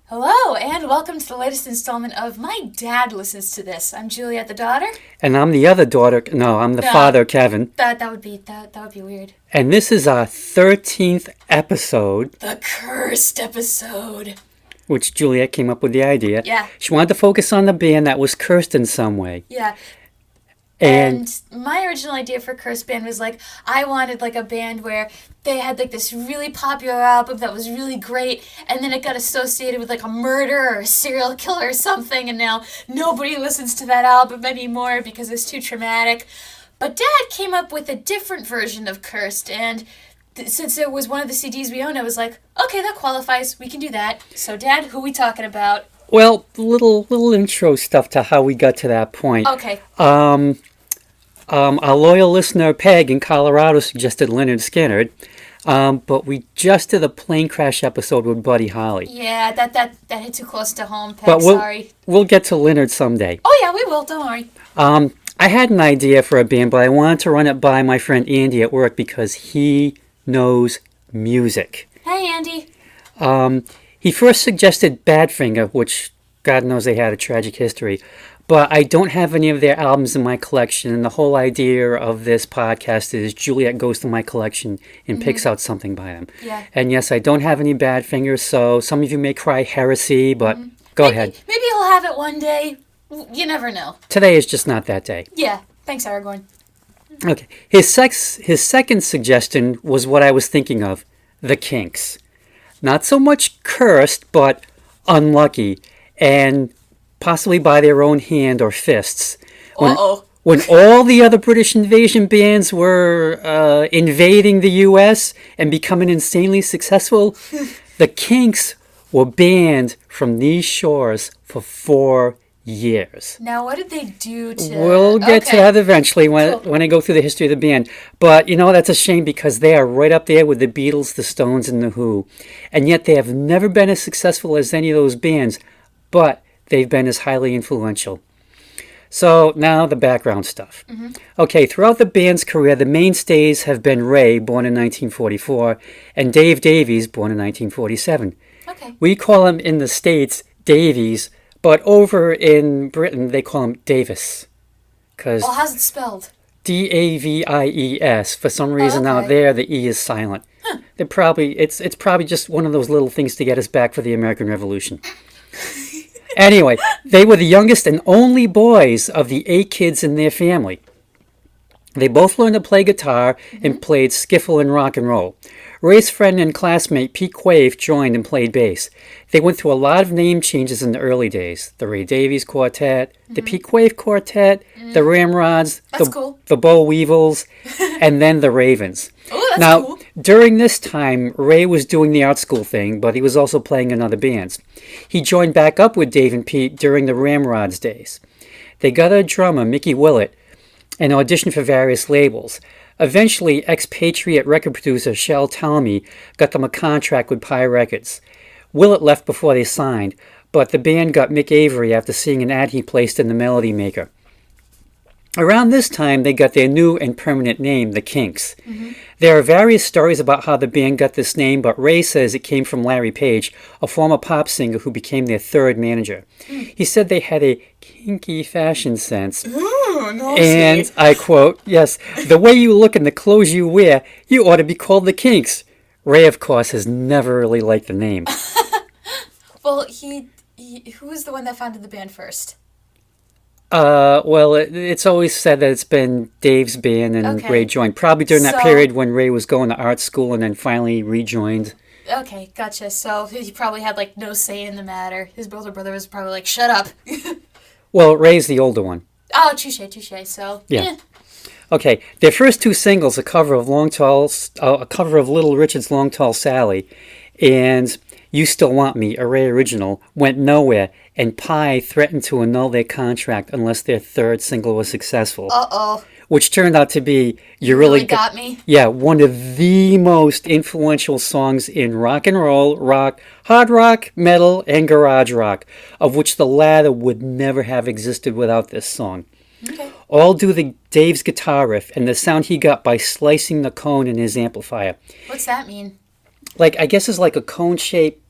Hello, and welcome to the latest installment of My Dad Listens to This. I'm Juliet, the daughter. And I'm the other daughter. No, I'm the father, Kevin. That would be weird. And this is our 13th episode. The cursed episode. Which Juliet came up with the idea. Yeah. She wanted to focus on the band that was cursed in some way. Yeah. And my original idea for Cursed Band was I wanted a band where they had this really popular album that was really great, and then it got associated with a murder or a serial killer or something, and now nobody listens to that album anymore because it's too traumatic. But Dad came up with a different version of Cursed, and since it was one of the CDs we owned, I was like, okay, that qualifies, we can do that. So Dad, who are we talking about? Well, little intro stuff to how we got to that point. Okay. Our loyal listener, Peg, in Colorado, suggested Lynyrd Skynyrd. But we just did a plane crash episode with Buddy Holly. Yeah, that hit too close to home, Peg, sorry. We'll get to Lynyrd someday. Oh yeah, we will, don't worry. I had an idea for a band, but I wanted to run it by my friend Andy at work because he knows music. Hey, Andy. He first suggested Badfinger, which God knows they had a tragic history. But I don't have any of their albums in my collection, and the whole idea of this podcast is Juliet goes to my collection and picks out something by them. Yeah. And yes, I don't have any Badfingers, so some of you may cry heresy, but go ahead. Maybe he'll have it one day. You never know. Today is just not that day. Yeah. Thanks, Aragorn. Okay. His second suggestion was what I was thinking of, the Kinks. Not so much cursed, but unlucky, and possibly by their own hand or fists. When all the other British invasion bands were invading the U.S. and becoming insanely successful, the Kinks were banned from these shores for 4 years. Now, what did they do to... We'll get to that eventually when I go through the history of the band. But, that's a shame because they are right up there with the Beatles, the Stones, and the Who. And yet they have never been as successful as any of those bands, but they've been as highly influential. So, now the background stuff. Okay, throughout the band's career, the mainstays have been Ray, born in 1944, and Dave Davies, born in 1947. Okay. We call him in the States Davies, but over in Britain, they call him Davis. Well, how's it spelled? Davies. For some reason out there, the E is silent. Huh. It's probably just one of those little things to get us back for the American Revolution. Anyway, they were the youngest and only boys of the 8 kids in their family. They both learned to play guitar and played skiffle and rock and roll. Ray's friend and classmate Pete Quaife joined and played bass. They went through a lot of name changes in the early days. The Ray Davies Quartet, the Pete Quaife Quartet, the Ramrods, the Bo Weevils, and then the Ravens. Oh, that's cool. During this time, Ray was doing the art school thing, but he was also playing in other bands. He joined back up with Dave and Pete during the Ramrods days. They got a drummer, Mickey Willett, and auditioned for various labels. Eventually, expatriate record producer Shel Talmy got them a contract with Pie Records. Willett left before they signed, but the band got Mick Avery after seeing an ad he placed in the Melody Maker. Around this time, they got their new and permanent name, the Kinks. There are various stories about how the band got this name, but Ray says it came from Larry Page, a former pop singer who became their third manager. He said they had a kinky fashion sense. And I quote, "Yes, the way you look and the clothes you wear, you ought to be called the Kinks." Ray, of course, has never really liked the name. Well, who was the one that founded the band first? It's always said that it's been Dave's band and Ray joined. Probably during that period when Ray was going to art school and then finally rejoined. Okay, gotcha. So he probably had no say in the matter. His older brother was probably shut up. Well, Ray's the older one. Oh, touche. So yeah. Okay, their first 2 singles, a cover of Little Richard's "Long Tall Sally," and "You Still Want Me," a Ray original, went nowhere, and Pie threatened to annul their contract unless their third single was successful. Which turned out to be "You Really Got Me." Yeah, one of the most influential songs in rock and roll, rock, hard rock, metal, and garage rock, of which the latter would never have existed without this song. Okay. All due to Dave's guitar riff and the sound he got by slicing the cone in his amplifier. What's that mean? I guess it's like a cone-shaped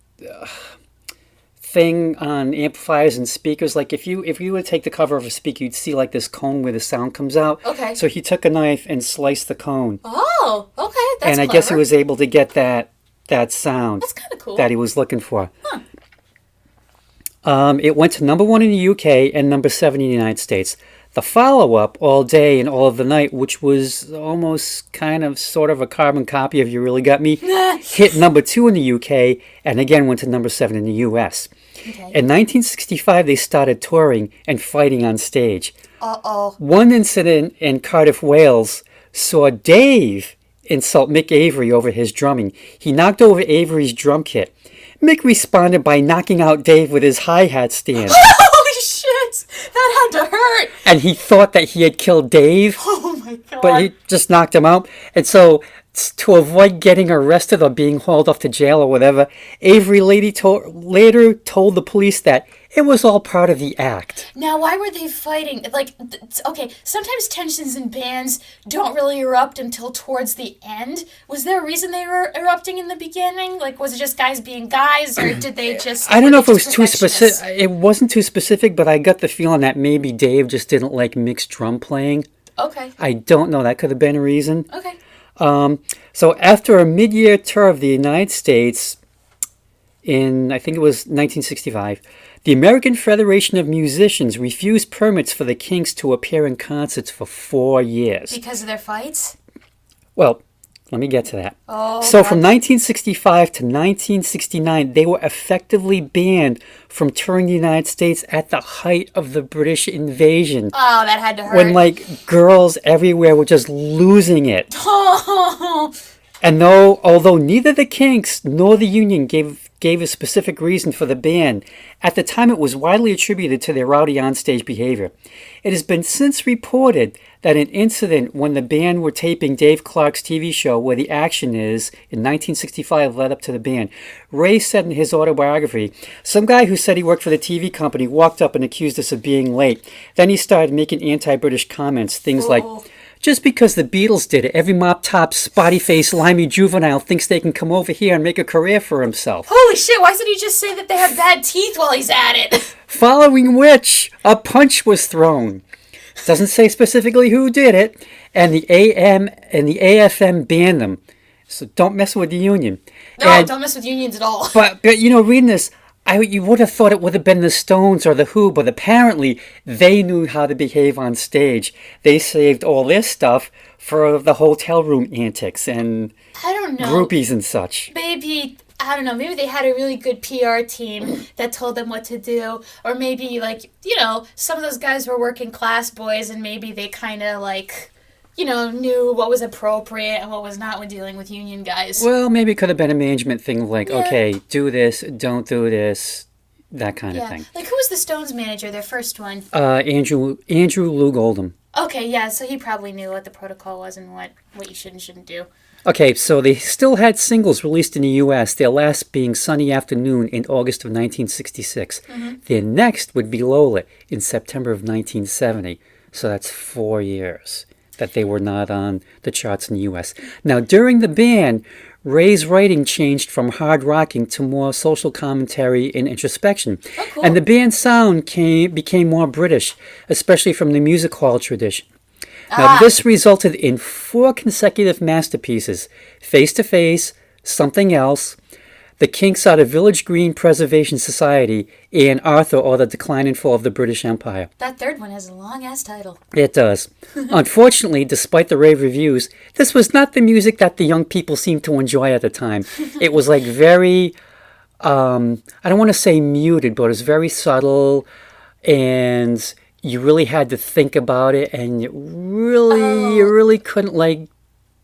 thing on amplifiers and speakers. Like if you were to take the cover of a speaker, you'd see like this cone where the sound comes out. Okay. So he took a knife and sliced the cone. Oh, okay. That's and I guess he was able to get that sound. That's kind of cool. That he was looking for. Huh. It went to number 1 in the UK and number 7 in the United States. The follow-up, All Day and All of the Night, which was almost kind of sort of a carbon copy of You Really Got Me, hit number 2 in the UK and again went to number 7 in the US. Okay. In 1965, they started touring and fighting on stage. Uh-oh. One incident in Cardiff, Wales, saw Dave insult Mick Avery over his drumming. He knocked over Avery's drum kit. Mick responded by knocking out Dave with his hi-hat stand. Holy shit! That had to hurt! And he thought that he had killed Dave. Oh my god. But he just knocked him out. And so, to avoid getting arrested or being hauled off to jail or whatever, Avery later told the police that it was all part of the act. Now, why were they fighting? Like, okay, sometimes tensions in bands don't really erupt until towards the end. Was there a reason they were erupting in the beginning? Like, was it just guys being guys, or did they just... I don't know if it was too specific. It wasn't too specific, but I got the feeling that maybe Dave just didn't like mixed drum playing. Okay. I don't know. That could have been a reason. Okay. So after a mid-year tour of the United States in, I think it was 1965, the American Federation of Musicians refused permits for the Kinks to appear in concerts for 4 years. Because of their fights? Well, let me get to that. Oh, so from 1965 to 1969, they were effectively banned from touring the United States at the height of the British invasion. Oh, that had to hurt. When, like, girls everywhere were just losing it. And although neither the Kinks nor the Union gave a specific reason for the ban, at the time it was widely attributed to their rowdy onstage behavior. It has been since reported that an incident when the band were taping Dave Clark's TV show Where the Action Is in 1965 led up to the ban. Ray said in his autobiography, some guy who said he worked for the TV company walked up and accused us of being late. Then he started making anti-British comments, things like, just because the Beatles did it, every mop-top, spotty-faced, limey juvenile thinks they can come over here and make a career for himself. Holy shit, why didn't he just say that they have bad teeth while he's at it? Following which, a punch was thrown. Doesn't say specifically who did it, and the AM and the AFM banned them. So don't mess with the Union. No, don't mess with unions at all. But reading this, you would have thought it would have been the Stones or the Who, but apparently they knew how to behave on stage. They saved all their stuff for the hotel room antics and I don't know. Groupies and such. Maybe, I don't know, maybe they had a really good PR team that told them what to do. Or maybe, like, some of those guys were working class boys and maybe they kind of, like, knew what was appropriate and what was not when dealing with union guys. Well, maybe it could have been a management thing like, okay, do this, don't do this, that kind of thing. Like, who was the Stones manager, their first one? Andrew Lou Oldham. Okay, yeah, so he probably knew what the protocol was and what you should and shouldn't do. Okay, so they still had singles released in the U.S., their last being Sunny Afternoon in August of 1966. Mm-hmm. Their next would be Lola in September of 1970. So that's 4 years that they were not on the charts in the U.S. Now, during the ban, Ray's writing changed from hard rocking to more social commentary and introspection. Oh, cool. And the band's sound became more British, especially from the music hall tradition. Now, this resulted in 4 consecutive masterpieces: Face to Face, Something Else, The Kinks Are the Village Green Preservation Society, and Arthur or the Decline and Fall of the British Empire. That third one has a long-ass title. It does. Unfortunately, despite the rave reviews, this was not the music that the young people seemed to enjoy at the time. It was like very, I don't want to say muted, but it was very subtle, and you really had to think about it, and you really couldn't, like,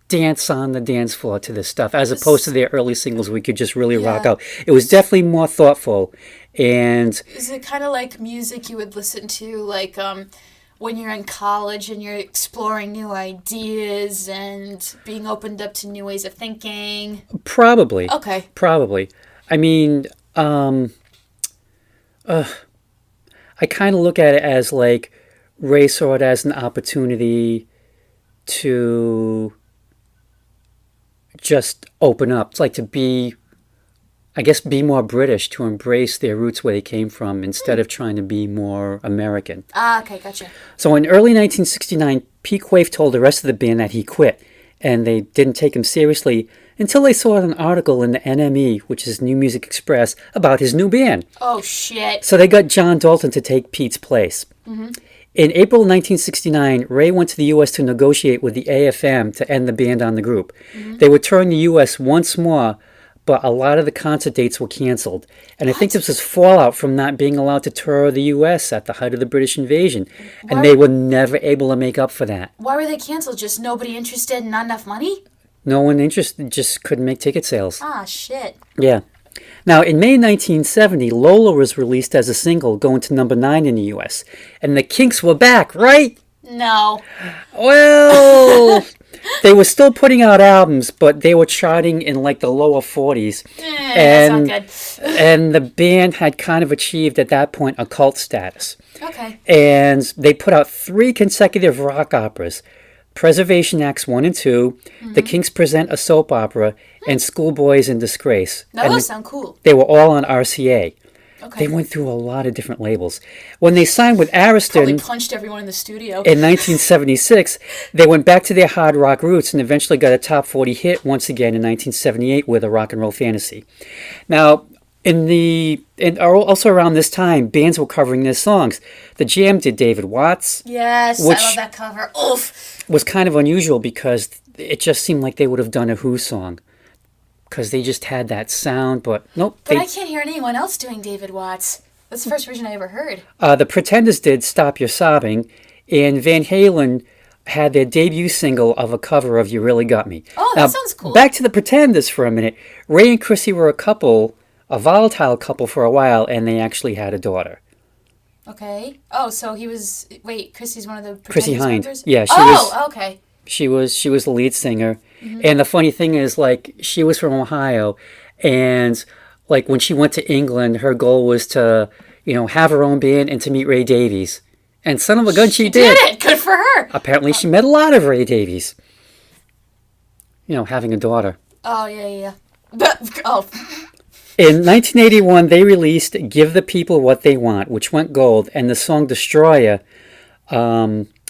dance on the dance floor to this stuff, as opposed to their early singles we could just really rock out. It was definitely more thoughtful. And is it kind of like music you would listen to, like, when you're in college and you're exploring new ideas and being opened up to new ways of thinking? Probably. Okay. Probably. I mean, I kind of look at it as, like, Ray saw it as an opportunity to just open up. It's like to be I guess, be more British, to embrace their roots where they came from instead of trying to be more American. Ah, okay, gotcha. So in early 1969, Pete Quaife told the rest of the band that he quit, and they didn't take him seriously until they saw an article in the NME, which is New Music Express, about his new band. Oh, shit. So they got John Dalton to take Pete's place. In April 1969, Ray went to the U.S. to negotiate with the AFM to end the ban on the group. They would tour in the U.S. once more, but a lot of the concert dates were canceled. And I think this was fallout from not being allowed to tour the U.S. at the height of the British invasion. And they were never able to make up for that. Why were they canceled? Just nobody interested and not enough money? No one interested, just couldn't make ticket sales. Ah, shit. Yeah. Now, in May 1970, Lola was released as a single, going to number 9 in the U.S. And the Kinks were back, right? No. Well, they were still putting out albums, but they were charting in like the lower 40s. That's not good. And the band had kind of achieved at that point a cult status. Okay. And they put out 3 consecutive rock operas. Preservation Acts 1 and 2, The Kinks Present a Soap Opera, and Schoolboys in Disgrace. Now, those sound cool. They were all on RCA. Okay. They went through a lot of different labels. When they signed with Probably Ariston punched everyone in the studio. in 1976, they went back to their hard rock roots and eventually got a top 40 hit once again in 1978 with A Rock and Roll Fantasy. Now, also around this time, bands were covering their songs. The Jam did David Watts. Yes, I love that cover. Oof. Was kind of unusual because it just seemed like they would have done a Who song. Because they just had that sound, but nope. But I can't hear anyone else doing David Watts. That's the first version I ever heard. The Pretenders did Stop Your Sobbing, and Van Halen had their debut single of a cover of You Really Got Me. Oh, that sounds cool. Back to the Pretenders for a minute. Ray and Chrissy were a volatile couple for a while, and they actually had a daughter. Okay. Oh, so he was... Wait, Chrissy's one of the Pretenders Chrissy Hind. members? Yeah, okay. She was the lead singer. And the funny thing is, like, she was from Ohio, and like when she went to England, her goal was to, have her own band and to meet Ray Davies. And son of a gun, she did. Did it. Good for her. Apparently, she met a lot of Ray Davies. Having a daughter. Oh, yeah. Oh. In 1981, they released Give the People What They Want, which went gold, and the song Destroyer,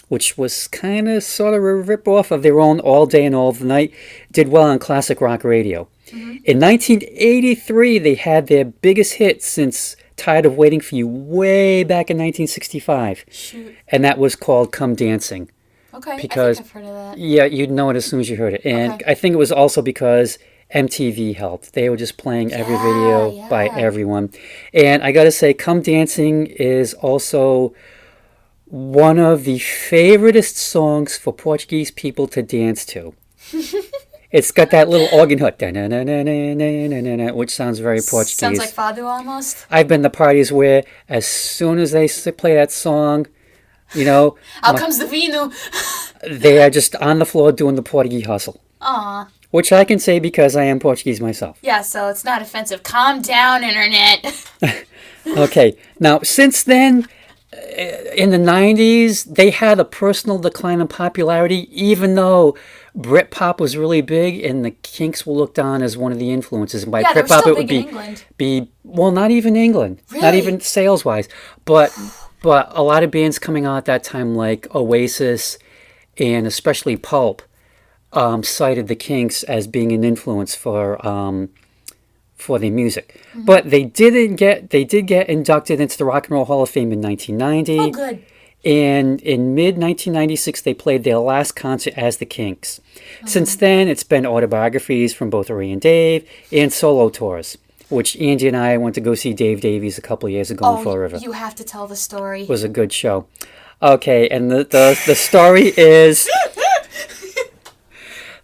which was kind of sort of a rip-off of their own All Day and All the Night, did well on classic rock radio. In 1983, they had their biggest hit since Tired of Waiting for You way back in 1965. Shoot. And that was called Come Dancing. Okay, because, I think I've heard of that. Yeah, you'd know it as soon as you heard it. And I think it was also because MTV helped. They were just playing every video by everyone. And I got to say, Come Dancing is also one of the favoriteest songs for Portuguese people to dance to. It's got that little organ hook, which sounds very Portuguese. Sounds like Fado almost. I've been to parties where as soon as they play that song, out comes the vino. They are just on the floor doing the Portuguese hustle. Aw. Which I can say because I am Portuguese myself. Yeah, so it's not offensive. Calm down, Internet. Okay. Now, since then, in the 90s, they had a personal decline in popularity, even though Britpop was really big and the Kinks were looked on as one of the influences. And by Britpop, it would be not even England, really? Not even sales-wise, but a lot of bands coming out at that time, like Oasis and especially Pulp, cited the Kinks as being an influence for their music. But they did get inducted into the Rock and Roll Hall of Fame in 1990. Oh, good. And in mid-1996, they played their last concert as the Kinks. Since then, it's been autobiographies from both Ray and Dave and solo tours, which Andy and I went to go see Dave Davies a couple of years ago in Fall River. You have to tell the story. It was a good show. Okay, and the story is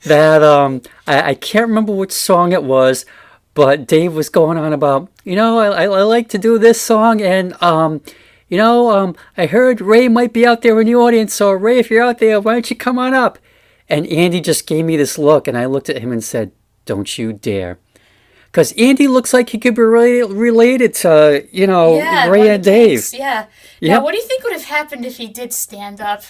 that I can't remember which song it was, but Dave was going on about, I like to do this song, and I heard Ray might be out there in the audience, so Ray, if you're out there, why don't you come on up? And Andy just gave me this look, and I looked at him and said, don't you dare. Because Andy looks like he could be related to, Ray and Dave. Kinks, yeah. Now, what do you think would have happened if he did stand up?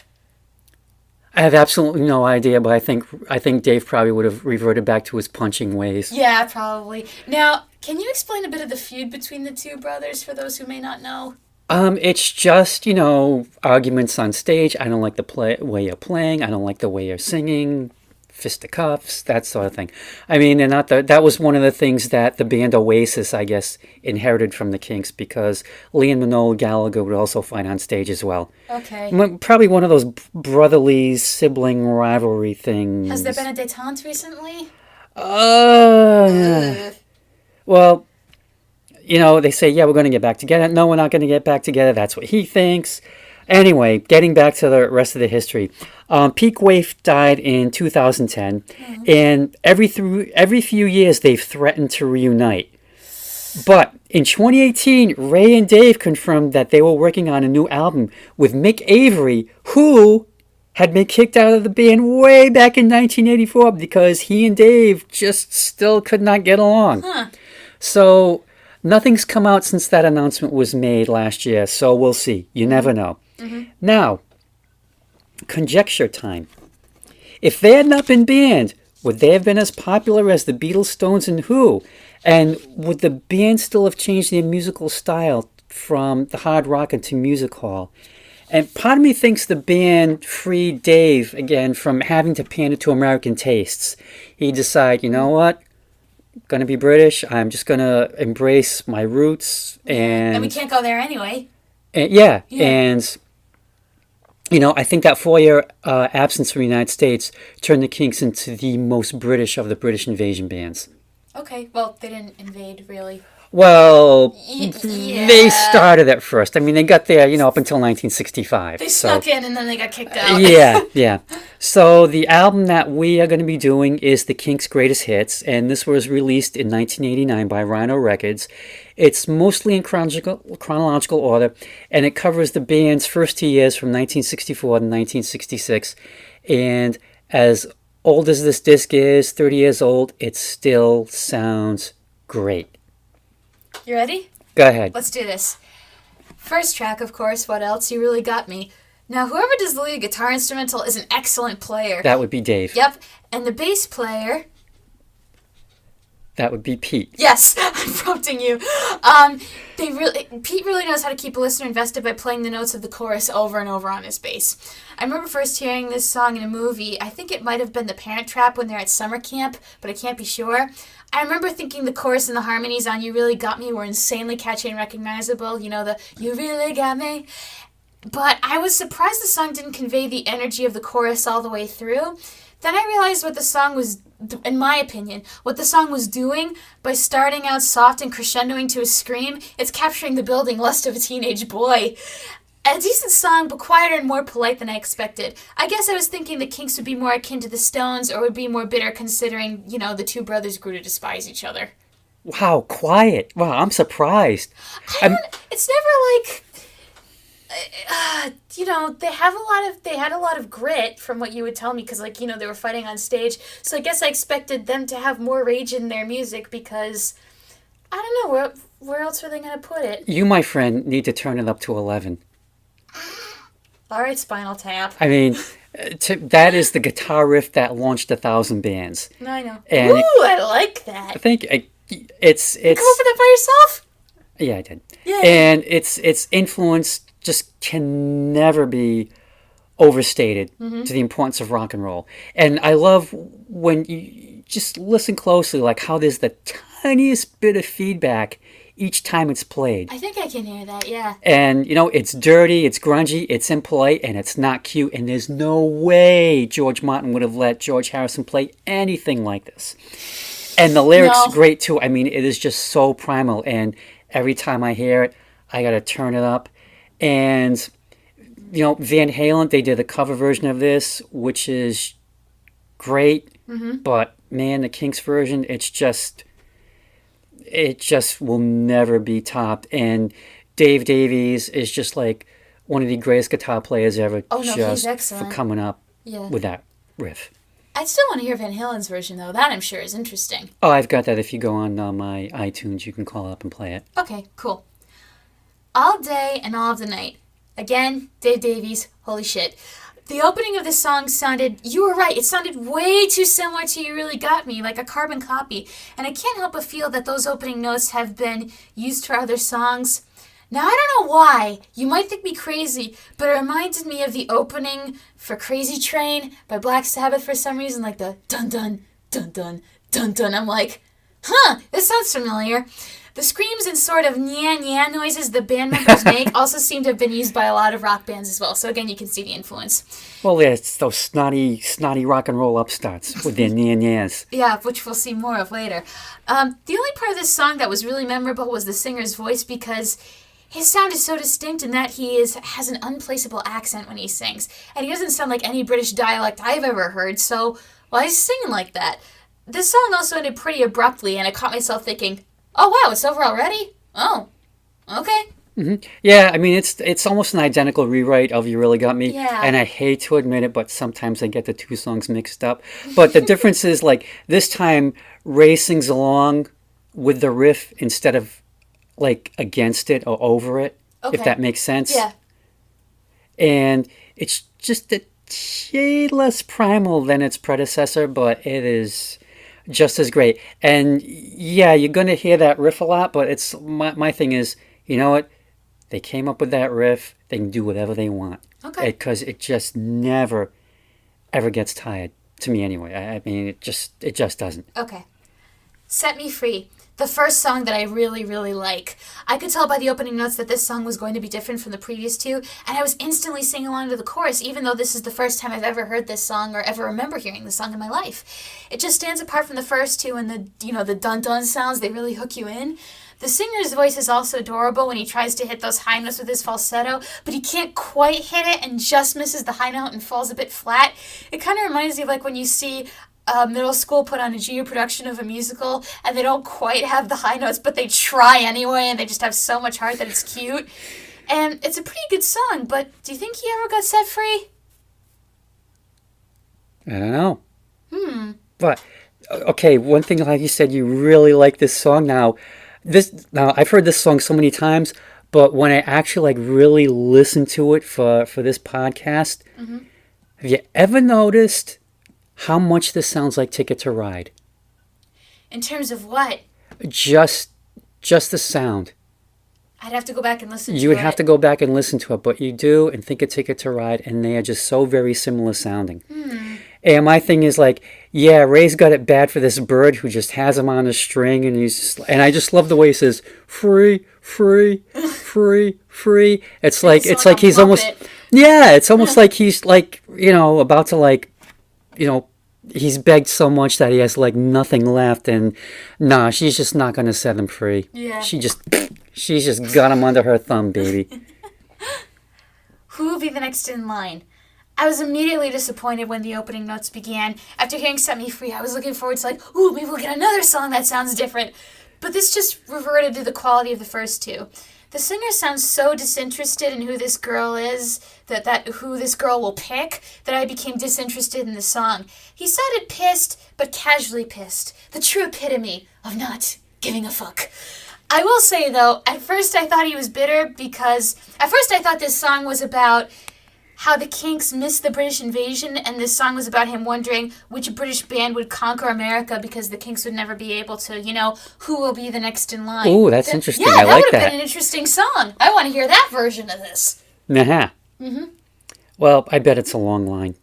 I have absolutely no idea, but I think Dave probably would have reverted back to his punching ways. Yeah, probably. Now, Can you explain a bit of the feud between the two brothers for those who may not know? It's just, arguments on stage. I don't like the way you're playing. I don't like the way you're singing. Fisticuffs, that sort of thing. I mean, they're not that was one of the things that the band Oasis, I guess, inherited from the Kinks, because Lee and Noel Gallagher would also fight on stage as well. Okay. Probably one of those brotherly sibling rivalry things. Has there been a détente recently? Well, they say, yeah, we're going to get back together. No, we're not going to get back together. That's what he thinks. Anyway, getting back to the rest of the history. Pete Waif died in 2010, and every few years they've threatened to reunite. But in 2018, Ray and Dave confirmed that they were working on a new album with Mick Avery, who had been kicked out of the band way back in 1984 because he and Dave just still could not get along. So nothing's come out since that announcement was made last year, so we'll see. You never know. Now, conjecture time. If they had not been banned, would they have been as popular as the Beatles, Stones, and Who? And would the band still have changed their musical style from the hard rock into music hall? And part of me thinks the band freed Dave, again, from having to pander to American tastes. He decided, you know what? I'm going to be British. I'm just going to embrace my roots. And we can't go there anyway. And I think that 4-year absence from the United States turned the Kinks into the most British of the British invasion bands. Okay, well, they didn't invade, really. Well, they started at first. I mean, they got there, up until 1965. They snuck in and then they got kicked out. Yeah. So the album that we are going to be doing is the Kinks' Greatest Hits, and this was released in 1989 by Rhino Records. It's mostly in chronological order, and it covers the band's first 2 years from 1964 to 1966. And as old as this disc is, 30 years old, it still sounds great. You ready? Go ahead. Let's do this. First track, of course, What Else? You Really Got Me. Now, whoever does the lead guitar instrumental is an excellent player. That would be Dave. Yep. And the bass player... That would be Pete. Yes, I'm prompting you. Pete really knows how to keep a listener invested by playing the notes of the chorus over and over on his bass. I remember first hearing this song in a movie. I think it might have been The Parent Trap when they're at summer camp, but I can't be sure. I remember thinking the chorus and the harmonies on You Really Got Me were insanely catchy and recognizable. The You Really Got Me. But I was surprised the song didn't convey the energy of the chorus all the way through. Then I realized what the song was, in my opinion, what the song was doing by starting out soft and crescendoing to a scream. It's capturing the building lust of a teenage boy. A decent song, but quieter and more polite than I expected. I guess I was thinking the Kinks would be more akin to the Stones or would be more bitter considering, the two brothers grew to despise each other. Wow, quiet. Wow, I'm surprised. It's never like... they had a lot of grit from what you would tell me because, they were fighting on stage. So I guess I expected them to have more rage in their music because, I don't know, where else were they going to put it? You, my friend, need to turn it up to 11. All right, Spinal Tap. I mean, that is the guitar riff that launched 1,000 bands. No, I know. And ooh, I like that. I think it's... You come up with that by yourself? Yeah, I did. Yeah. And its influence just can never be overstated to the importance of rock and roll. And I love when you just listen closely, like how there's the tiniest bit of feedback each time it's played. I think I can hear that, yeah. And, it's dirty, it's grungy, it's impolite, and it's not cute. And there's no way George Martin would have let George Harrison play anything like this. And the lyrics are great, too. I mean, it is just so primal. And every time I hear it, I got to turn it up. And, Van Halen, they did a cover version of this, which is great. But, man, the Kinks version, it just will never be topped. And Dave Davies is just like one of the greatest guitar players ever. Oh, no, he's excellent. For coming up with that riff. I still want to hear Van Halen's version, though. That, I'm sure, is interesting. Oh, I've got that. If you go on my iTunes, you can call up and play it. Okay, cool. All Day and All of the Night. Again, Dave Davies. Holy shit. The opening of this song sounded, you were right, it sounded way too similar to You Really Got Me, like a carbon copy. And I can't help but feel that those opening notes have been used for other songs. Now, I don't know why. You might think me crazy, but it reminded me of the opening for Crazy Train by Black Sabbath for some reason, like the dun-dun, dun-dun, dun-dun. I'm like, this sounds familiar. The screams and sort of nya-nya noises the band members make also seem to have been used by a lot of rock bands as well. So again, you can see the influence. Well, yeah, it's those snotty rock and roll upstarts with their nya-nyas. Yeah, which we'll see more of later. The only part of this song that was really memorable was the singer's voice, because his sound is so distinct in that he has an unplaceable accent when he sings. And he doesn't sound like any British dialect I've ever heard, so why is he singing like that? This song also ended pretty abruptly, and I caught myself thinking, oh wow, it's over already? Oh, okay. Mm-hmm. Yeah, I mean, it's almost an identical rewrite of You Really Got Me. Yeah. And I hate to admit it, but sometimes I get the two songs mixed up. But the difference is, like, this time, Ray sings along with the riff instead of, like, against it or over it, if that makes sense. Yeah. And it's just a shade less primal than its predecessor, but it is just as great. And yeah, you're going to hear that riff a lot, but it's my thing is, you know what? They came up with that riff. They can do whatever they want. Okay. Because it just never, ever gets tired, to me anyway. I mean, it just doesn't. Okay. Set Me Free. The first song that I really, really like. I could tell by the opening notes that this song was going to be different from the previous two, and I was instantly singing along to the chorus, even though this is the first time I've ever heard this song or ever remember hearing this song in my life. It just stands apart from the first two, and the dun-dun sounds, they really hook you in. The singer's voice is also adorable when he tries to hit those high notes with his falsetto, but he can't quite hit it and just misses the high note and falls a bit flat. It kind of reminds me of like when you see middle school put on a junior production of a musical, and they don't quite have the high notes, but they try anyway, and they just have so much heart that it's cute. And it's a pretty good song, but do you think he ever got set free? I don't know. But, okay, one thing, like you said, you really like this song. Now, I've heard this song so many times, but when I actually, like, really listen to it for this podcast, have you ever noticed how much this sounds like Ticket to Ride? In terms of what? Just the sound. I'd have to go back and listen to it. You would have to go back and listen to it, but you do and think of Ticket to Ride, and they are just so very similar sounding. And my thing is like, yeah, Ray's got it bad for this bird who just has him on a string, and and I just love the way he says, free, free, free, free. It's like he's almost, yeah, it's almost like he's like, about to like, he's begged so much that he has like nothing left, and nah, she's just not gonna set him free. Yeah. She's just got him under her thumb, baby. Who will be the next in line? I was immediately disappointed when the opening notes began. After hearing Set Me Free, I was looking forward to like, ooh, maybe we'll get another song that sounds different. But this just reverted to the quality of the first two. The singer sounds so disinterested in who this girl is, that who this girl will pick, that I became disinterested in the song. He sounded pissed, but casually pissed. The true epitome of not giving a fuck. I will say, though, at first I thought he was bitter because... At first I thought this song was about how the Kinks missed the British invasion, and this song was about him wondering which British band would conquer America because the Kinks would never be able to, who will be the next in line. Ooh, that's interesting. Yeah, I like that. That would have been an interesting song. I want to hear that version of this. Uh-huh. Mm-hmm. Well, I bet it's a long line.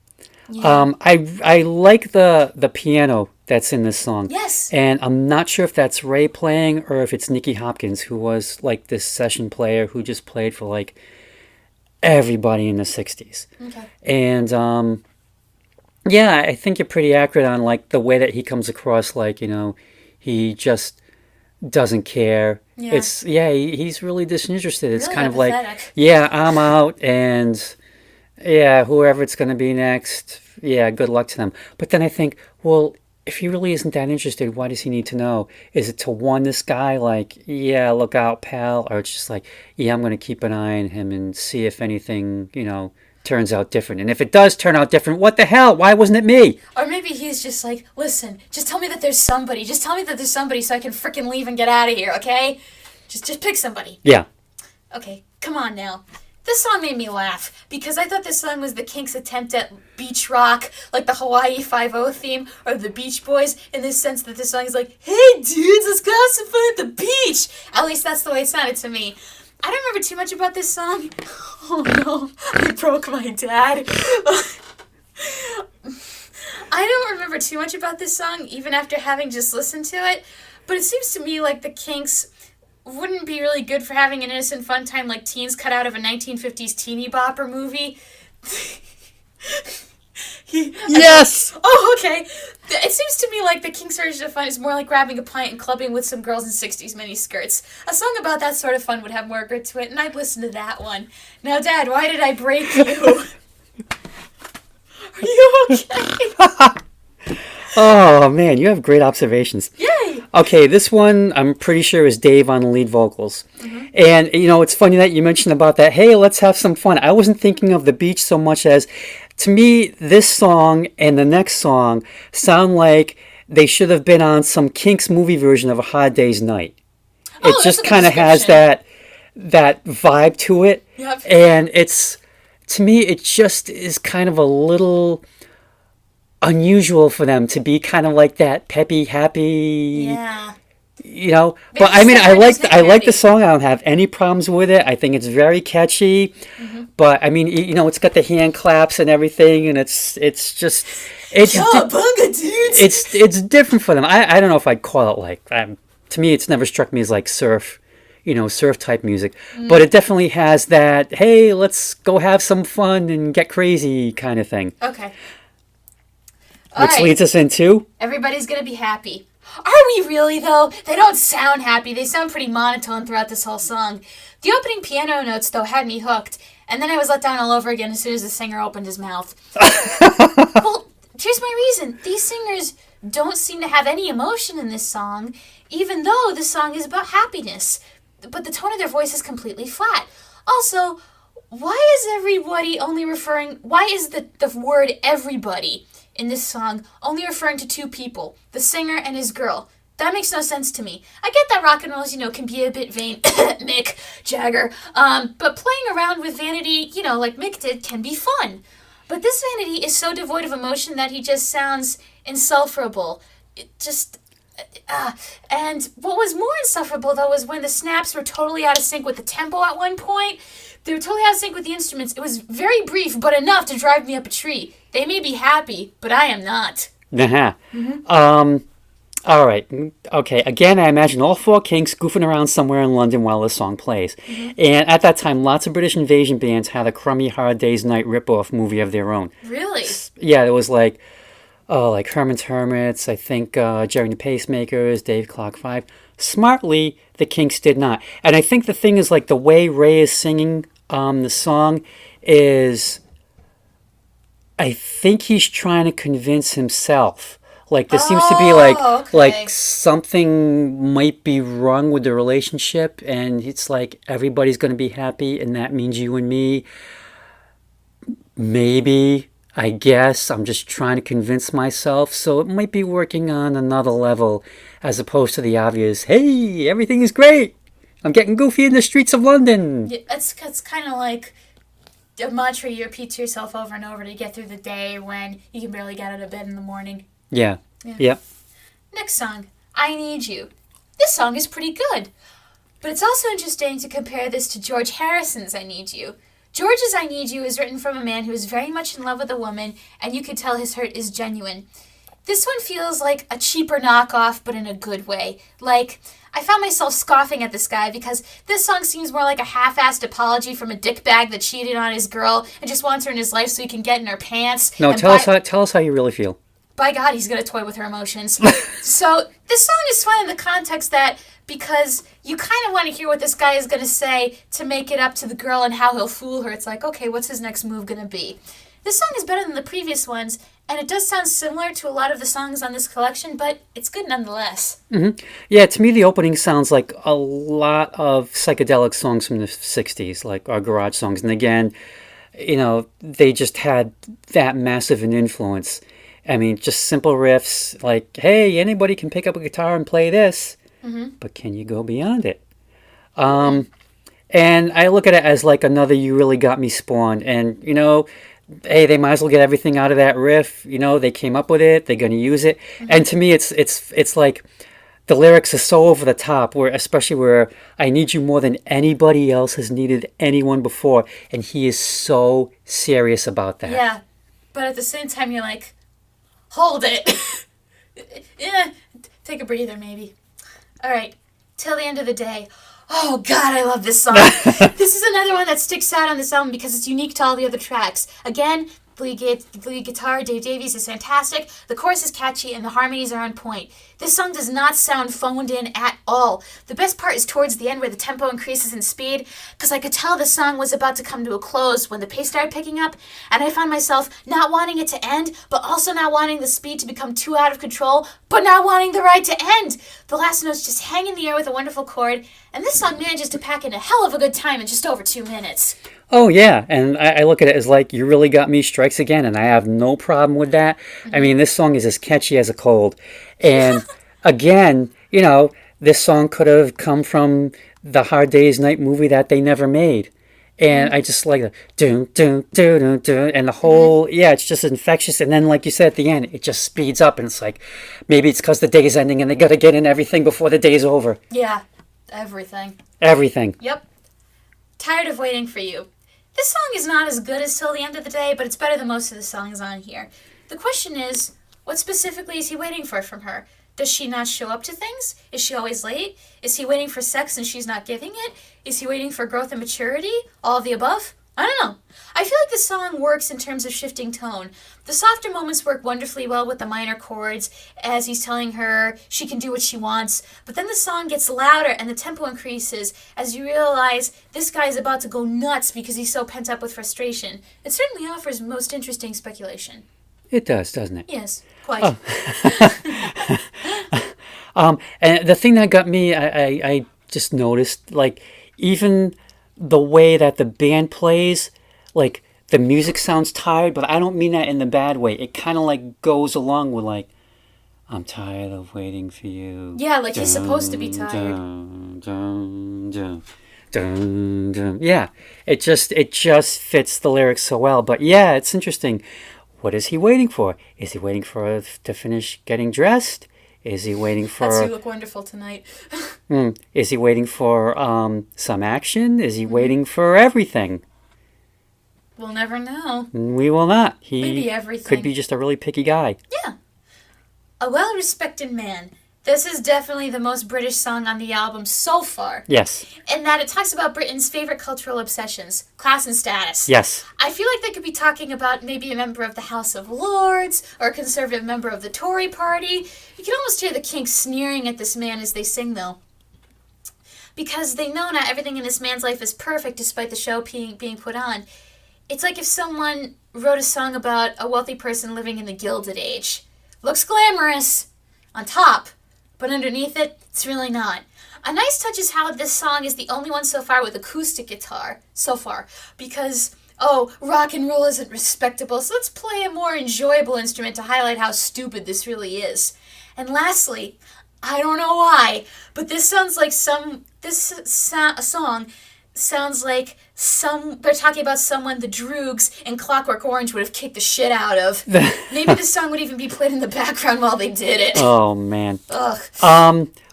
Yeah. I like the piano that's in this song. Yes. And I'm not sure if that's Ray playing or if it's Nicky Hopkins, who was like this session player who just played for like everybody in the 60s. Okay. And yeah, I think you're pretty accurate on like the way that he comes across, like, he just doesn't care. Yeah. He's really disinterested. It's Really kind of apathetic. like, yeah, I'm out, and yeah, whoever it's going to be next, yeah, good luck to them. But then I think, well, if he really isn't that interested, why does he need to know? Is it to warn this guy, like, yeah, look out, pal? Or it's just like, yeah, I'm going to keep an eye on him and see if anything, turns out different. And if it does turn out different, what the hell? Why wasn't it me? Or maybe he's just like, listen, just tell me that there's somebody. Just tell me that there's somebody so I can frickin' leave and get out of here, okay? Just pick somebody. Yeah. Okay, come on now. This song made me laugh because I thought this song was the Kinks' attempt at beach rock, like the Hawaii Five-0 theme or the Beach Boys, in the sense that this song is like, hey dudes, let's go have some fun at the beach. At least that's the way it sounded to me. I don't remember too much about this song. Oh no, I broke my dad. I don't remember too much about this song, even after having just listened to it, but it seems to me like the Kinks wouldn't be really good for having an innocent fun time like teens cut out of a 1950s teeny bopper movie. Yes! Oh, okay. It seems to me like the Kinks' version of fun is more like grabbing a pint and clubbing with some girls in 60s miniskirts. A song about that sort of fun would have more grit to it, and I'd listen to that one. Now, Dad, why did I break you? Are you okay? Oh, man, you have great observations. Yay! Okay, this one I'm pretty sure is Dave on the lead vocals. Mm-hmm. And, it's funny that you mentioned about that, hey, let's have some fun. I wasn't thinking of the beach so much as, to me, this song and the next song sound like they should have been on some Kinks movie version of A Hard Day's Night. It just kind of has that vibe to it. Yep. And to me, it just is kind of a little unusual for them to be kind of like that peppy, happy. Yeah. But I mean, I like the song. I don't have any problems with it. I think it's very catchy. Mm-hmm. But I mean, it's got the hand claps and everything, and it's different for them. I don't know if I'd call it like. To me, it's never struck me as like surf type music. Mm. But it definitely has that, hey, let's go have some fun and get crazy kind of thing. Okay. Which leads us into... Everybody's going to be happy. Are we really, though? They don't sound happy. They sound pretty monotone throughout this whole song. The opening piano notes, though, had me hooked. And then I was let down all over again as soon as the singer opened his mouth. Well, here's my reason. These singers don't seem to have any emotion in this song, even though the song is about happiness. But the tone of their voice is completely flat. Also, why is the word everybody in this song only referring to two people, the singer and his girl? That makes no sense to me. I get that rock and roll, can be a bit vain, Mick Jagger, but playing around with vanity, like Mick did, can be fun. But this vanity is so devoid of emotion that he just sounds insufferable. And what was more insufferable, though, was when the snaps were totally out of sync with the tempo at one point. They were totally out of sync with the instruments. It was very brief, but enough to drive me up a tree. They may be happy, but I am not. Uh-huh. Mm-hmm. All right. Okay. Again, I imagine all four Kinks goofing around somewhere in London while this song plays. Mm-hmm. And at that time, lots of British invasion bands had a crummy Hard Day's Night ripoff movie of their own. Really? Yeah, it was like Herman's Hermits, I think Jerry and the Pacemakers, Dave Clark 5. Smartly, the Kinks did not. And I think the thing is, like, the way Ray is singing the song is, I think he's trying to convince himself. Like, there seems to be, like something might be wrong with the relationship, and it's like, everybody's going to be happy, and that means you and me. Maybe, I guess, I'm just trying to convince myself, so it might be working on another level, as opposed to the obvious, hey, everything is great! I'm getting goofy in the streets of London! Yeah, it's kind of like a mantra you repeat to yourself over and over to get through the day when you can barely get out of bed in the morning. Yeah. Yep. Next song, I Need You. This song is pretty good. But it's also interesting to compare this to George Harrison's I Need You. George's I Need You is written from a man who is very much in love with a woman, and you can tell his hurt is genuine. This one feels like a cheaper knockoff, but in a good way. Like, I found myself scoffing at this guy because this song seems more like a half-assed apology from a dickbag that cheated on his girl and just wants her in his life so he can get in her pants. No, tell us how you really feel. By God, he's going to toy with her emotions. So this song is fun in the context that because you kind of want to hear what this guy is going to say to make it up to the girl and how he'll fool her. It's like, okay, what's his next move going to be? This song is better than the previous ones, and it does sound similar to a lot of the songs on this collection, but it's good nonetheless. Mm-hmm. Yeah, to me the opening sounds like a lot of psychedelic songs from the 60s, like our garage songs. And again, they just had that massive an influence. I mean, just simple riffs like, hey, anybody can pick up a guitar and play this, but can you go beyond it? And And I look at it as like another "You Really Got Me" spawned. And hey, they might as well get everything out of that riff. They came up with it. They're gonna use it. And to me, it's like the lyrics are so over the top. Especially where I need you more than anybody else has needed anyone before, and he is so serious about that. Yeah, but at the same time, you're like, hold it. Yeah, take a breather, maybe. All right, till the end of the day. Oh, God, I love this song. This is another one that sticks out on this album because it's unique to all the other tracks. Again, lead guitar, Dave Davies, is fantastic. The chorus is catchy, and the harmonies are on point. This song does not sound phoned in at all. The best part is towards the end where the tempo increases in speed, because I could tell the song was about to come to a close when the pace started picking up, and I found myself not wanting it to end, but also not wanting the speed to become too out of control, but not wanting the ride to end. The last notes just hang in the air with a wonderful chord, and this song manages to pack in a hell of a good time in just over 2 minutes. Oh, yeah, and I look at it as like, You Really Got Me strikes again, and I have no problem with that. I mean, this song is as catchy as a cold. And again, this song could have come from the Hard Day's Night movie that they never made. And I just like the dun dun dun dun dun, and the whole, it's just infectious. And then, like you said at the end, it just speeds up, and it's like, maybe it's because the day's ending and they got to get in everything before the day's over. Yeah, everything. Everything. Yep. Tired of Waiting for You. This song is not as good as Till the End of the Day, but it's better than most of the songs on here. The question is, what specifically is he waiting for from her? Does she not show up to things? Is she always late? Is he waiting for sex and she's not giving it? Is he waiting for growth and maturity? All of the above? I don't know. I feel like the song works in terms of shifting tone. The softer moments work wonderfully well with the minor chords as he's telling her she can do what she wants, but then the song gets louder and the tempo increases as you realize this guy is about to go nuts because he's so pent up with frustration. It certainly offers most interesting speculation. It does, doesn't it? Yes, quite. And the thing that got me, I just noticed, like, even the way that the band plays, like, the music sounds tired, but I don't mean that in the bad way. It kind of, like, goes along with, like, I'm tired of waiting for you. Yeah, like he's supposed to be tired. Yeah, it just fits the lyrics so well. But yeah, it's interesting. What is he waiting for? Is he waiting for to finish getting dressed? Is he waiting for... That's, you look wonderful tonight. Is he waiting for some action? Is he waiting for everything? We'll never know. We will not. He Maybe everything. Could be just a really picky guy. Yeah. A well-respected man. This is definitely the most British song on the album so far. Yes. In that it talks about Britain's favorite cultural obsessions, class and status. Yes. I feel like they could be talking about maybe a member of the House of Lords or a conservative member of the Tory party. You can almost hear the Kinks sneering at this man as they sing, though. Because they know not everything in this man's life is perfect despite the show being put on. It's like if someone wrote a song about a wealthy person living in the Gilded Age. Looks glamorous on top, but underneath it, it's really not. A nice touch is how this song is the only one so far with acoustic guitar, so far, because, rock and roll isn't respectable, so let's play a more enjoyable instrument to highlight how stupid this really is. And lastly, I don't know why, but this sounds like song sounds like they're talking about someone the Droogs in Clockwork Orange would have kicked the shit out of. Maybe this song would even be played in the background while they did it. Oh, man. Ugh.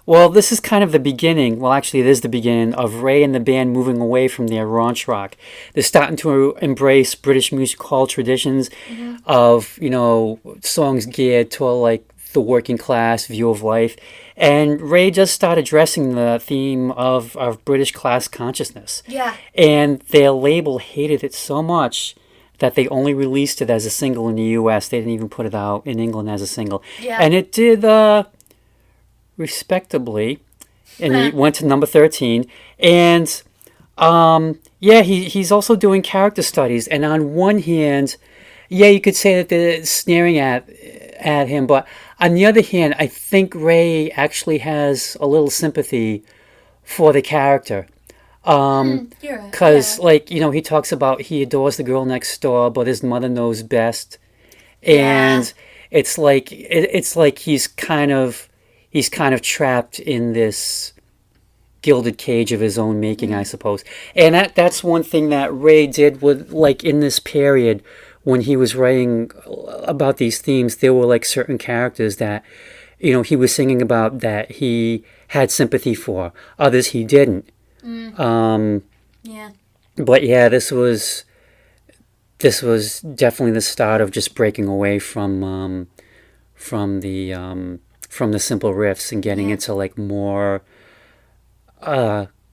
Well, this is kind of the beginning. Well, actually, it is the beginning of Ray and the band moving away from their raunch rock. They're starting to embrace British music hall traditions of, songs geared to, like, the working class view of life. And Ray just started addressing the theme of British class consciousness. Yeah. And their label hated it so much that they only released it as a single in the U.S. They didn't even put it out in England as a single. Yeah. And it did respectably. And it went to number 13. And, he's also doing character studies. And on one hand, you could say that they're sneering at him, but on the other hand, I think Ray actually has a little sympathy for the character. Because, he talks about he adores the girl next door, but his mother knows best. And it's like he's kind of trapped in this gilded cage of his own making, I suppose. And that's one thing that Ray did with, like, in this period when he was writing about these themes. There were like certain characters that, you know, he was singing about that he had sympathy for. Others he didn't. Yeah. But yeah, this was definitely the start of just breaking away from the simple riffs and getting into like more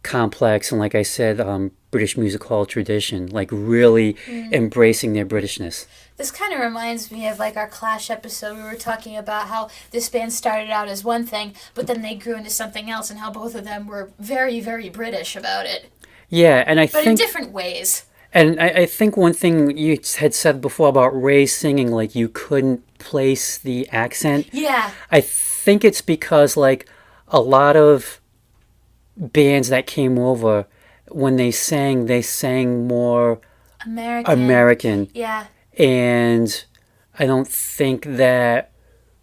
complex and, like I said, British music hall tradition, like really embracing their Britishness. This kind of reminds me of like our Clash episode. We were talking about how this band started out as one thing, but then they grew into something else, and how both of them were very, very British about it. Yeah, and I but think... in different ways. And I think one thing you had said before about Ray singing, like, you couldn't place the accent. Yeah. I think it's because, like, a lot of bands that came over, when they sang more American. Yeah. And I don't think that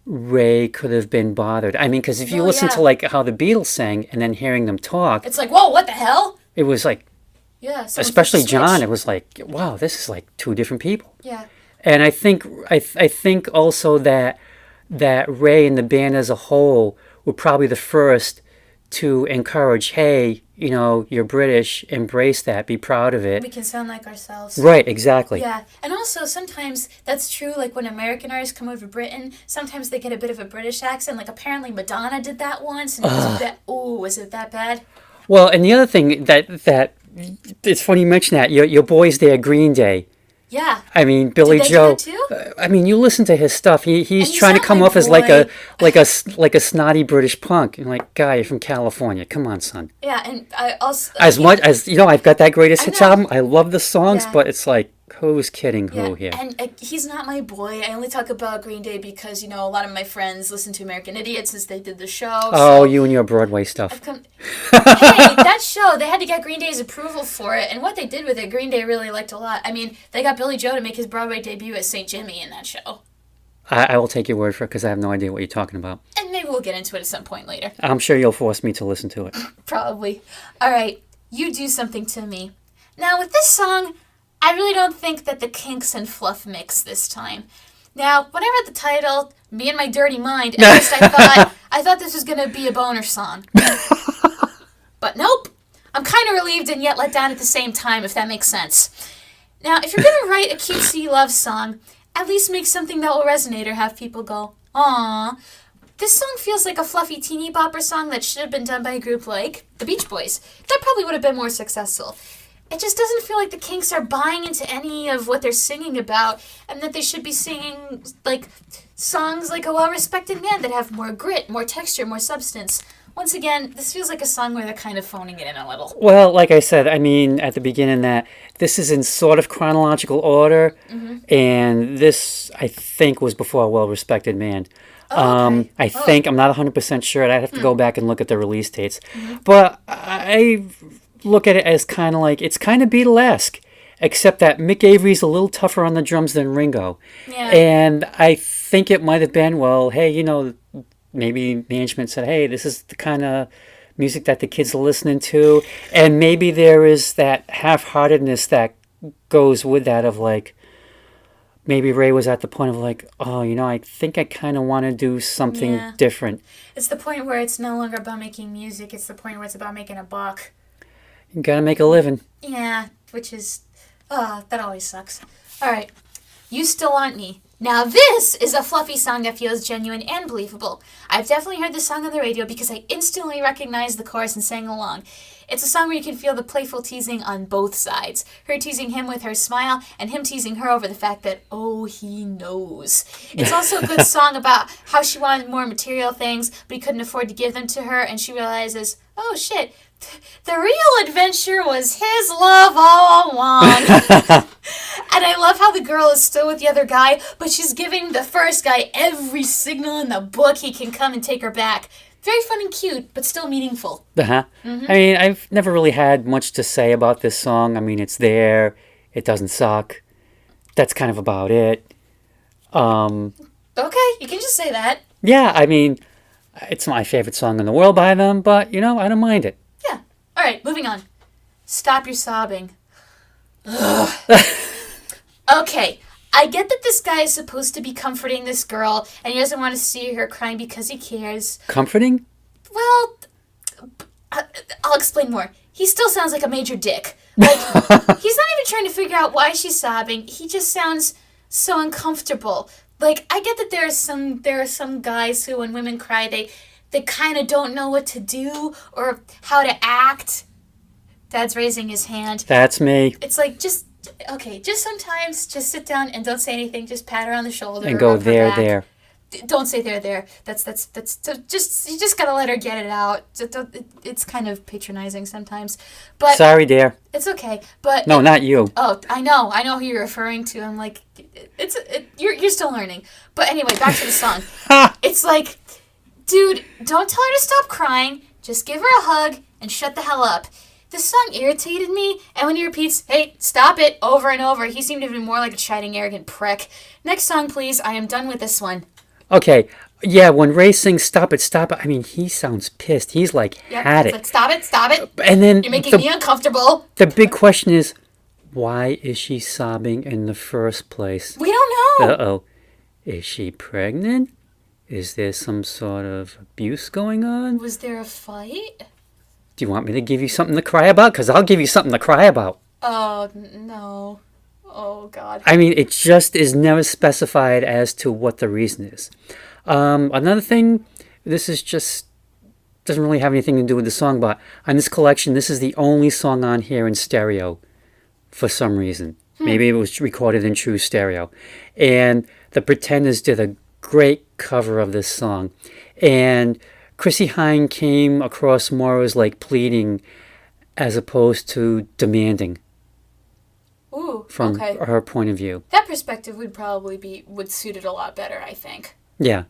Ray could have been bothered. I mean, because if you listen to, like, how the Beatles sang and then hearing them talk... It's like, whoa, what the hell? It was like... Yeah. Especially John, it was like, wow, this is like two different people. Yeah. And I think also that Ray and the band as a whole were probably the first to encourage, hey, you know, you're British, embrace that, be proud of it. We can sound like ourselves. Right, exactly. Yeah, and also sometimes that's true, like when American artists come over to Britain, sometimes they get a bit of a British accent, like apparently Madonna did that once, and was it that bad? Well, and the other thing that it's funny you mention that, your boys there, Green Day. Yeah. I mean, Billy Joe. Do that too? I mean, you listen to his stuff. He's trying to come off as like a snotty British punk. And like, guy, you're from California. Come on, son. Yeah, and I also much as you know, I've got that greatest hits album. I love the songs, but it's like, who's kidding who here? And he's not my boy. I only talk about Green Day because, you know, a lot of my friends listen to American Idiot since they did the show. Oh, so you and your Broadway stuff. Hey, that show, they had to get Green Day's approval for it, and what they did with it, Green Day really liked a lot. I mean, they got Billy Joe to make his Broadway debut as St. Jimmy in that show. I will take your word for it because I have no idea what you're talking about. And maybe we'll get into it at some point later. I'm sure you'll force me to listen to it. Probably. All right, You Do Something to Me. Now, with this song, I really don't think that the Kinks and Fluff mix this time. Now, when I read the title, me and my dirty mind, at first I thought this was going to be a boner song. But nope. I'm kind of relieved and yet let down at the same time, if that makes sense. Now, if you're going to write a cutesy love song, at least make something that will resonate or have people go, aww. This song feels like a fluffy teeny bopper song that should have been done by a group like the Beach Boys. That probably would have been more successful. It just doesn't feel like the Kinks are buying into any of what they're singing about, and that they should be singing, like, songs like a well-respected man that have more grit, more texture, more substance. Once again, this feels like a song where they're kind of phoning it in a little. Well, like I said, I mean, at the beginning that this is in sort of chronological order, and this, I think, was before a well-respected man. Okay. I think, I'm not 100% sure, I'd have to go back and look at the release dates. But I look at it as kind of like, it's kind of Beatlesque, except that Mick Avery's a little tougher on the drums than Ringo. Yeah. And I think it might have been, well, hey, you know, maybe management said, hey, this is the kind of music that the kids are listening to. And maybe there is that half-heartedness that goes with that of like, maybe Ray was at the point of like, oh, you know, I think I kind of want to do something different. It's the point where it's no longer about making music. It's the point where it's about making a buck. You gotta make a living. Yeah, which is, that always sucks. All right, You Still Want Me. Now this is a fluffy song that feels genuine and believable. I've definitely heard this song on the radio because I instantly recognized the chorus and sang along. It's a song where you can feel the playful teasing on both sides. Her teasing him with her smile, and him teasing her over the fact that, oh, he knows. It's also a good song about how she wanted more material things, but he couldn't afford to give them to her, and she realizes, oh, shit, the real adventure was his love all along. And I love how the girl is still with the other guy, but she's giving the first guy every signal in the book he can come and take her back. Very fun and cute, but still meaningful. I mean, I've never really had much to say about this song. I mean, it's there. It doesn't suck. That's kind of about it. Okay, you can just say that. Yeah, I mean, it's my favorite song in the world by them, but, you know, I don't mind it. Yeah, All right, moving on. Stop your sobbing. Okay, I get that this guy is supposed to be comforting this girl, and he doesn't want to see her crying because he cares. Comforting? Well, I'll explain more. He still sounds like a major dick. Like, he's not even trying to figure out why she's sobbing. He just sounds so uncomfortable. Like, I get that there are some guys who, when women cry, they kind of don't know what to do or how to act. Dad's raising his hand. That's me. It's like, just sometimes, just sit down and don't say anything. Just pat her on the shoulder. And go, there. Don't say there. That's just, you just gotta let her get it out. It's kind of patronizing sometimes. But sorry, dear. It's okay. But no, not you. Oh, I know who you're referring to. I'm like, you're still learning. But anyway, back to the song. It's like, dude, don't tell her to stop crying. Just give her a hug and shut the hell up. This song irritated me, and when he repeats, hey, stop it, over and over, he seemed to be more like a chiding, arrogant prick. Next song, please. I am done with this one. Okay, yeah, when Ray sings stop it, I mean, he sounds pissed. He's like, had it. Like, stop it. And then you're making me uncomfortable. The big question is, why is she sobbing in the first place? We don't know. Uh-oh. Is she pregnant? Is there some sort of abuse going on? Was there a fight? Do you want me to give you something to cry about? Because I'll give you something to cry about. Oh, no. Oh, God. I mean, it just is never specified as to what the reason is. Another thing, this is just, doesn't really have anything to do with the song, but on this collection, this is the only song on here in stereo for some reason. Maybe it was recorded in true stereo. And the Pretenders did a great cover of this song. And Chrissie Hynde came across more as like pleading as opposed to demanding. Ooh, from okay. her point of view. That perspective would suit it a lot better, I think. Yeah.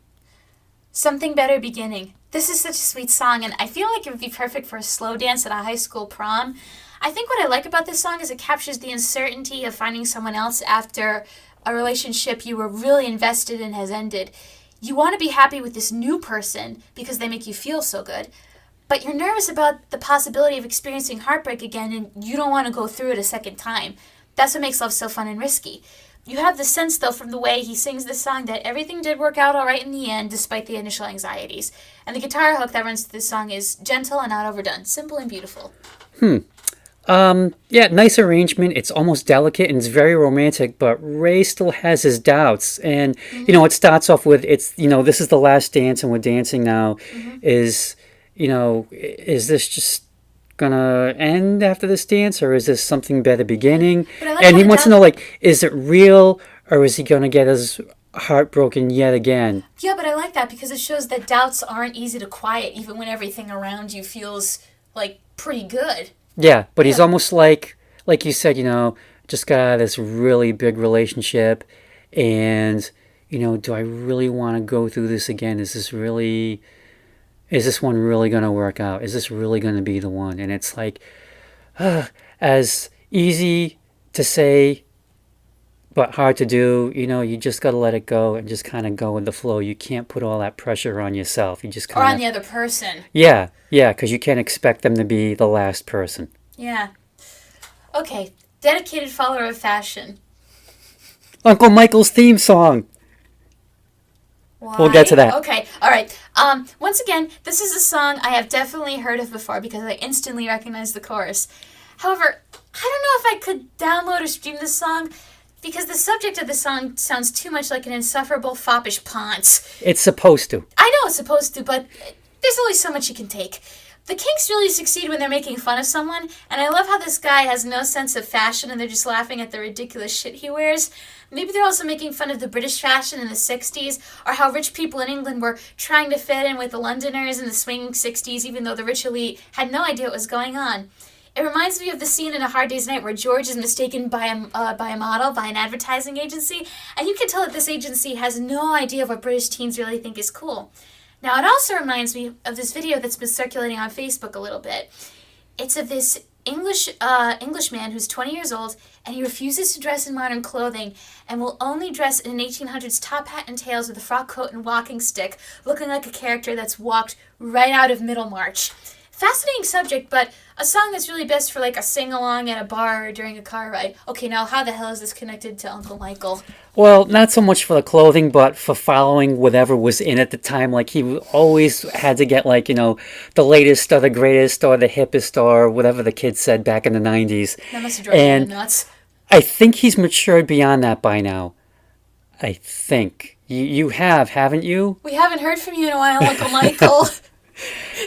Something Better Beginning. This is such a sweet song, and I feel like it would be perfect for a slow dance at a high school prom. I think what I like about this song is it captures the uncertainty of finding someone else after a relationship you were really invested in has ended. You want to be happy with this new person because they make you feel so good, but you're nervous about the possibility of experiencing heartbreak again, and you don't want to go through it a second time. That's what makes love so fun and risky. You have the sense, though, from the way he sings this song that everything did work out all right in the end, despite the initial anxieties. And the guitar hook that runs through this song is gentle and not overdone. Simple and beautiful. Yeah, nice arrangement. It's almost delicate and it's very romantic, but Ray still has his doubts. And, it starts off with, this is the last dance and we're dancing now. Is this just gonna end after this dance, or is this something better beginning? And he wants to know, is it real, or is he gonna get his heart broken yet again? Yeah, but I like that because it shows that doubts aren't easy to quiet, even when everything around you feels pretty good. Yeah, but he's almost like you said, just got this really big relationship, and do I really want to go through this again? Is this one really going to work out? Is this really going to be the one? And it's as easy to say, but hard to do. You just got to let it go and just kind of go with the flow. You can't put all that pressure on yourself. You just or on the other person. Yeah, because you can't expect them to be the last person. Yeah. Okay, dedicated follower of fashion. Uncle Michael's theme song. Why? We'll get to that. Okay, all right. Once again, this is a song I have definitely heard of before because I instantly recognize the chorus. However, I don't know if I could download or stream this song because the subject of the song sounds too much like an insufferable foppish ponce. It's supposed to. I know it's supposed to, but there's only so much you can take. The Kinks really succeed when they're making fun of someone, and I love how this guy has no sense of fashion and they're just laughing at the ridiculous shit he wears. Maybe they're also making fun of the British fashion in the 60s, or how rich people in England were trying to fit in with the Londoners in the swinging 60s, even though the rich elite had no idea what was going on. It reminds me of the scene in A Hard Day's Night where George is mistaken by a model, by an advertising agency, and you can tell that this agency has no idea of what British teens really think is cool. Now, it also reminds me of this video that's been circulating on Facebook a little bit. It's of this Englishman who's 20 years old, and he refuses to dress in modern clothing and will only dress in an 1800s top hat and tails with a frock coat and walking stick, looking like a character that's walked right out of Middlemarch. Fascinating subject, but a song that's really best for like a sing-along at a bar or during a car ride. Okay, now how the hell is this connected to Uncle Michael? Well, not so much for the clothing, but for following whatever was in at the time. Like, he always had to get, like, the latest or the greatest or the hippest or whatever the kids said back in the 90s. That must have driven And him nuts. I think he's matured beyond that by now. I think. You have, haven't you? We haven't heard from you in a while, Uncle Michael.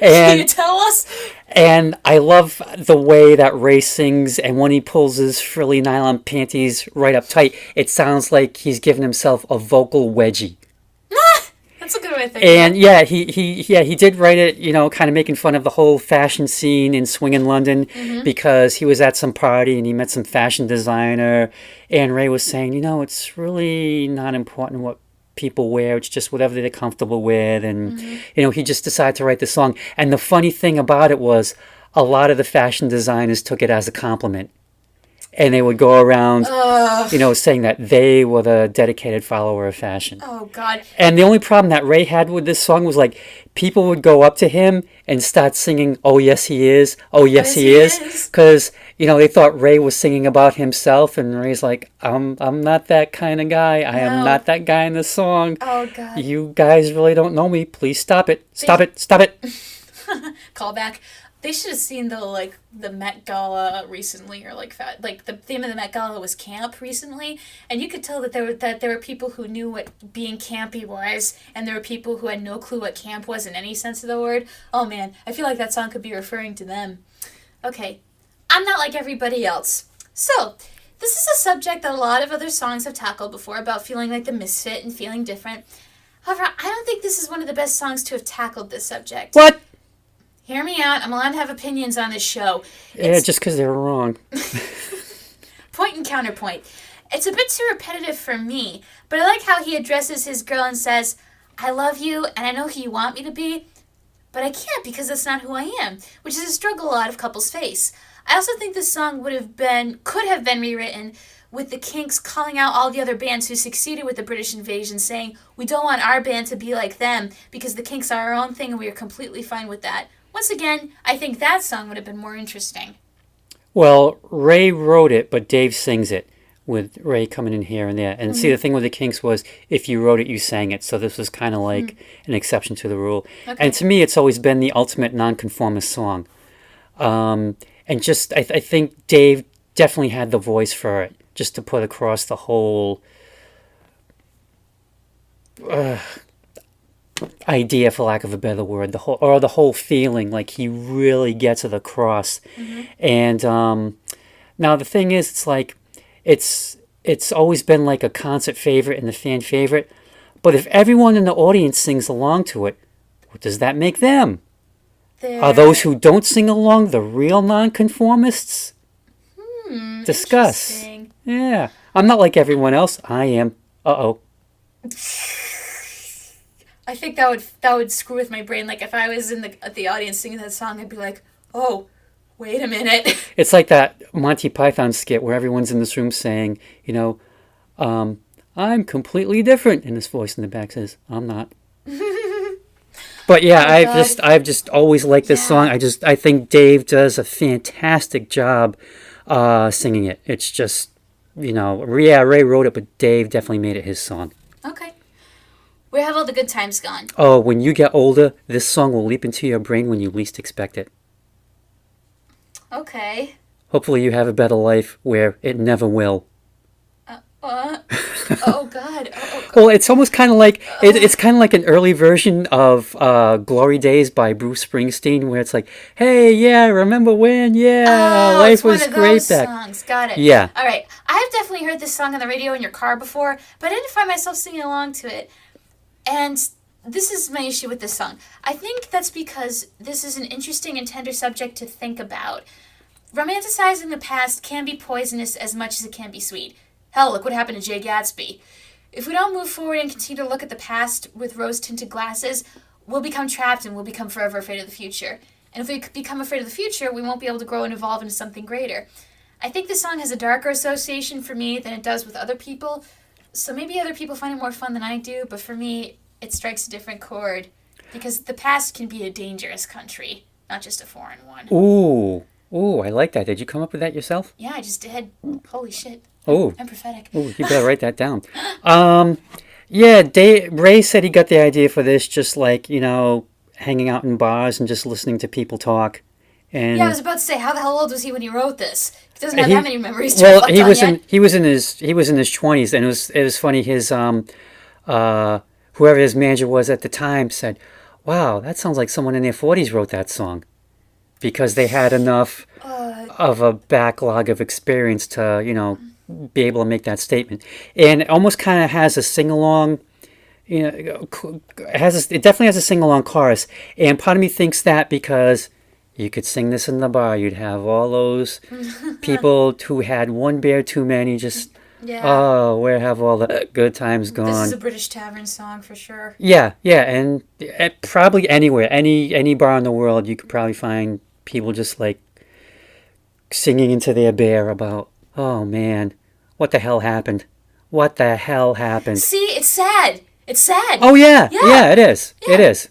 And Can you tell us? And I love the way that Ray sings, and when he pulls his frilly nylon panties right up tight, it sounds like he's giving himself a vocal wedgie. That's a good way to think. And he did write it, kind of making fun of the whole fashion scene in swinging London, because he was at some party and he met some fashion designer, and Ray was saying, it's really not important what people wear, it's just whatever they're comfortable with, and he just decided to write the song. And the funny thing about it was, a lot of the fashion designers took it as a compliment, and they would go around saying that they were the dedicated follower of fashion. Oh God. And the only problem that Ray had with this song was, like, people would go up to him and start singing, "Oh yes he is, oh yes he is," because they thought Ray was singing about himself, and Ray's like, I'm not that kind of guy. I am not that guy in this song. Oh God. You guys really don't know me. Please stop it. Stop it. Call back. They should have seen the Met Gala recently, or like the theme of the Met Gala was camp recently, and you could tell that there were people who knew what being campy was, and there were people who had no clue what camp was in any sense of the word. Oh man, I feel like that song could be referring to them. Okay, I'm not like everybody else. So, this is a subject that a lot of other songs have tackled before, about feeling like the misfit and feeling different. However, I don't think this is one of the best songs to have tackled this subject. What? Hear me out. I'm allowed to have opinions on this show. Yeah, just because they were wrong. Point and counterpoint. It's a bit too repetitive for me, but I like how he addresses his girl and says, "I love you, and I know who you want me to be, but I can't because that's not who I am," which is a struggle a lot of couples face. I also think this song could have been rewritten with the Kinks calling out all the other bands who succeeded with the British invasion, saying, "We don't want our band to be like them because the Kinks are our own thing and we are completely fine with that." Once again, I think that song would have been more interesting. Well, Ray wrote it, but Dave sings it, with Ray coming in here and there. And see, the thing with the Kinks was, if you wrote it, you sang it. So this was kind of like an exception to the rule. Okay. And to me, it's always been the ultimate nonconformist song. And just, I think Dave definitely had the voice for it, just to put across the whole idea, for lack of a better word, the whole feeling. Like, he really gets it across. And now the thing is, it's like, it's always been like a concert favorite and a fan favorite, but if everyone in the audience sings along to it, what does that make them? Are those who don't sing along the real nonconformists? Discuss. Yeah, I'm not like everyone else. I am. I think that would screw with my brain. Like, if I was at the audience singing that song, I'd be like, "Oh, wait a minute." It's like that Monty Python skit where everyone's in this room saying, "I'm completely different," and this voice in the back says, "I'm not." But yeah, I've just always liked this song. I think Dave does a fantastic job singing it. It's just, Ray wrote it, but Dave definitely made it his song. Okay. Where have all the good times gone? Oh, when you get older, this song will leap into your brain when you least expect it. Okay. Hopefully you have a better life where it never will. Oh God. Oh, well, it's almost kind of like it's kind of like an early version of "Glory Days" by Bruce Springsteen, where it's like, "Hey, yeah, remember when? Yeah, life was great back." Songs. Got it. Yeah. All right. I've definitely heard this song on the radio in your car before, but I didn't find myself singing along to it. And this is my issue with this song. I think that's because this is an interesting and tender subject to think about. Romanticizing the past can be poisonous as much as it can be sweet. Hell, look what happened to Jay Gatsby. If we don't move forward and continue to look at the past with rose-tinted glasses, we'll become trapped and we'll become forever afraid of the future. And if we become afraid of the future, we won't be able to grow and evolve into something greater. I think this song has a darker association for me than it does with other people, so maybe other people find it more fun than I do, but for me, it strikes a different chord, because the past can be a dangerous country. not just a foreign one. Ooh, I like that. Did you come up with that yourself? Yeah, I just did. Holy shit. Oh. I'm prophetic. Oh, you better write that down. Yeah, Ray said he got the idea for this just like, hanging out in bars and just listening to people talk. And yeah, I was about to say, how the hell old was he when he wrote this? He doesn't have that many memories to well, reflect on yet. he was in his 20s, and it was funny. His whoever his manager was at the time said, "Wow, that sounds like someone in their 40s wrote that song," because they had enough of a backlog of experience to be able to make that statement. And it almost kind of has a sing along. It definitely has a sing along chorus, and part of me thinks that because you could sing this in the bar, you'd have all those people who had one beer too many just, oh, where have all the good times gone? This is a British tavern song for sure. Yeah, and probably anywhere, any bar in the world, you could probably find people just like singing into their beer about, oh man, what the hell happened? What the hell happened? See, it's sad. It's sad. Oh yeah, it is. Yeah. It is.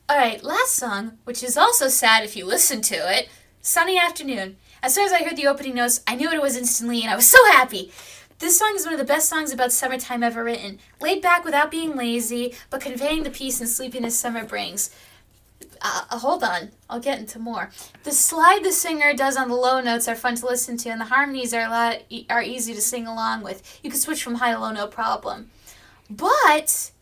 All right, last song, which is also sad if you listen to it, Sunny Afternoon. As soon as I heard the opening notes, I knew what it was instantly, and I was so happy. This song is one of the best songs about summertime ever written. Laid back without being lazy, but conveying the peace and sleepiness summer brings. Hold on, I'll get into more. The slide the singer does on the low notes are fun to listen to, and the harmonies are easy to sing along with. You can switch from high to low, no problem. But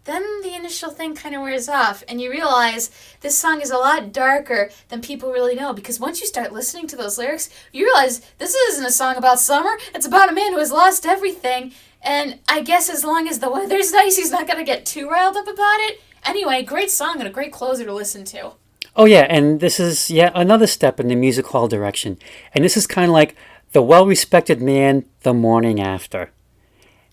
then the initial thing kind of wears off, and you realize this song is a lot darker than people really know, because once you start listening to those lyrics, you realize this isn't a song about summer, it's about a man who has lost everything, and I guess as long as the weather's nice, he's not going to get too riled up about it. Anyway, great song and a great closer to listen to. Oh yeah, and this is yet another step in the music hall direction, and this is kind of like the well-respected man the morning after.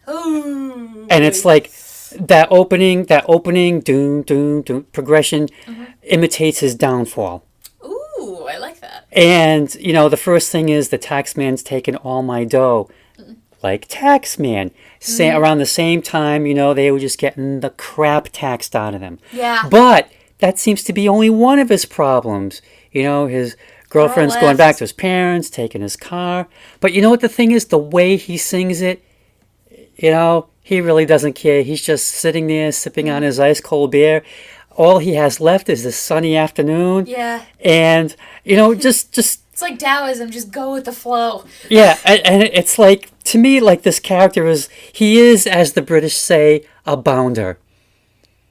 Ooh. And it's like that opening doom doom doom progression imitates his downfall. Ooh, I like that. And the first thing is the tax man's taking all my dough. Like tax man. Around the same time, they were just getting the crap taxed out of them. Yeah. But that seems to be only one of his problems. His girlfriend's going back to his parents, taking his car. But you know what the thing is? The way he sings it, he really doesn't care. He's just sitting there sipping on his ice cold beer. All he has left is this sunny afternoon. Yeah. And, just it's like Taoism, just go with the flow. Yeah, and it's like, to me, like this character he is, as the British say, a bounder.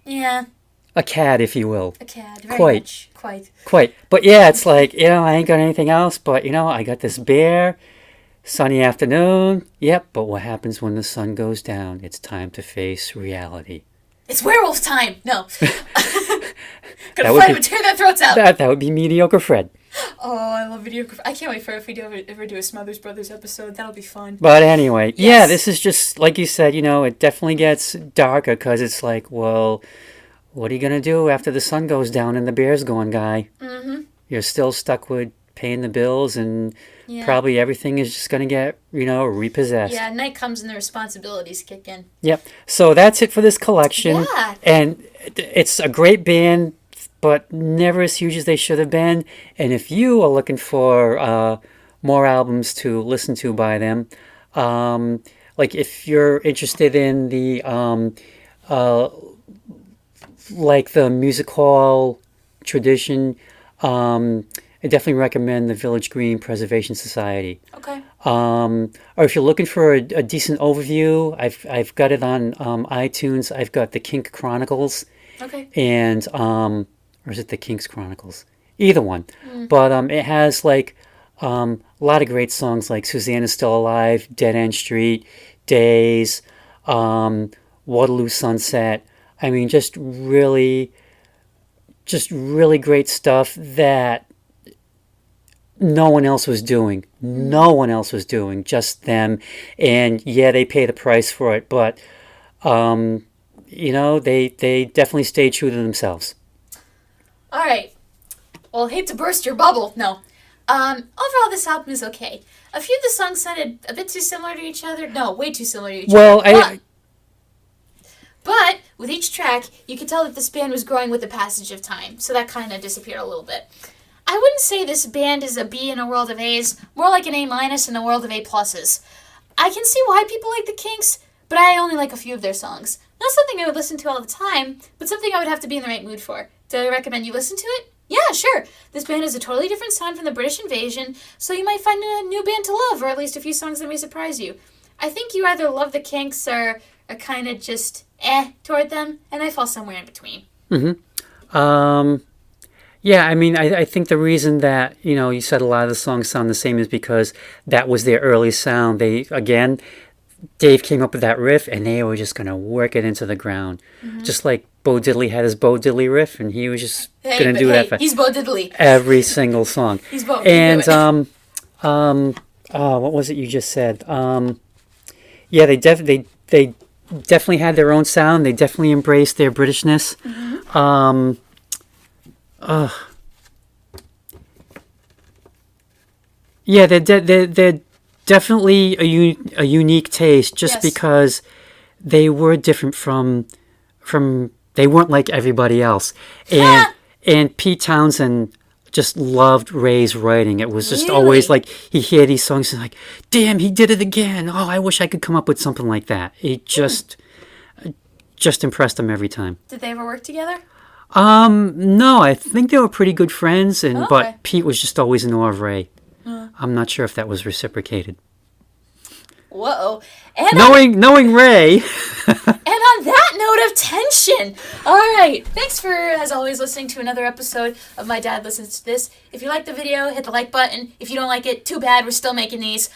Yeah. A cad, if you will. A cad, very much. Quite. But yeah, it's like, I ain't got anything else, but, I got this beer. Sunny afternoon. Yep, but what happens when the sun goes down? It's time to face reality. It's werewolf time! No. Gonna fight him and tear their throats out! That would be Mediocre Fred. Oh, I love Mediocre Fred. I can't wait for if we ever do a Smothers Brothers episode. That'll be fun. But anyway, yeah, this is just, like you said, it definitely gets darker because it's like, well, what are you going to do after the sun goes down and the beer's gone, guy? Mm-hmm. You're still stuck with paying the bills and probably everything is just going to get, repossessed. Yeah, night comes and the responsibilities kick in. Yep. So that's it for this collection. Yeah. And it's a great band, but never as huge as they should have been. And if you are looking for more albums to listen to by them, like if you're interested in the like the music hall tradition, I definitely recommend the Village Green Preservation Society. Okay. Or if you're looking for a decent overview, I've got it on iTunes. I've got the Kinks Chronicles. Okay. And or is it the Kinks Chronicles? Either one. But it has like a lot of great songs like Susanna's Still Alive, Dead End Street, Days, Waterloo Sunset. I mean, just really great stuff that no one else was doing. No one else was doing, just them. And yeah, they pay the price for it, but they definitely stayed true to themselves. All right. Well, hate to burst your bubble. No. Overall, this album is okay. A few of the songs sounded a bit too similar to each other. No, way too similar to each other. Well, But with each track, you could tell that this band was growing with the passage of time, so that kind of disappeared a little bit. I wouldn't say this band is a B in a world of A's, more like an A- in a world of A+. I can see why people like the Kinks, but I only like a few of their songs. Not something I would listen to all the time, but something I would have to be in the right mood for. Do I recommend you listen to it? Yeah, sure. This band has a totally different sound from the British Invasion, so you might find a new band to love, or at least a few songs that may surprise you. I think you either love the Kinks or are kind of just toward them, and I fall somewhere in between. Yeah, I mean, I think the reason that, you said a lot of the songs sound the same is because that was their early sound. Dave came up with that riff, and they were just going to work it into the ground. Just like Bo Diddley had his Bo Diddley riff, and he was just going to do that for he's Bo Diddley. Every single song. He's Bo. And, what was it you just said? Yeah, they definitely had their own sound. They definitely embraced their Britishness. Yeah, they're definitely a unique taste, just because they were different from they weren't like everybody else, and Pete Townsend just loved Ray's writing. It was just always like he'd hear these songs and like, damn, he did it again. Oh, I wish I could come up with something like that. It just impressed him every time. Did they ever work together? No, I think they were pretty good friends, but Pete was just always in awe of Ray. I'm not sure if that was reciprocated. Whoa. Knowing Ray. And on that note of tension. All right. Thanks for, as always, listening to another episode of My Dad Listens to This. If you like the video, hit the like button. If you don't like it, too bad. We're still making these.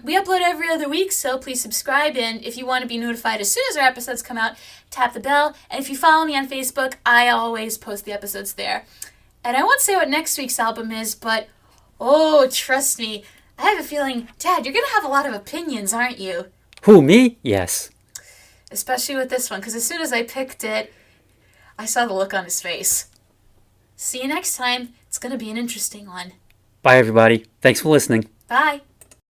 We upload every other week, so please subscribe. And if you want to be notified as soon as our episodes come out, tap the bell. And if you follow me on Facebook, I always post the episodes there. And I won't say what next week's album is, but, trust me, I have a feeling, Dad, you're going to have a lot of opinions, aren't you? Who, me? Yes. Especially with this one, because as soon as I picked it, I saw the look on his face. See you next time. It's going to be an interesting one. Bye, everybody. Thanks for listening. Bye.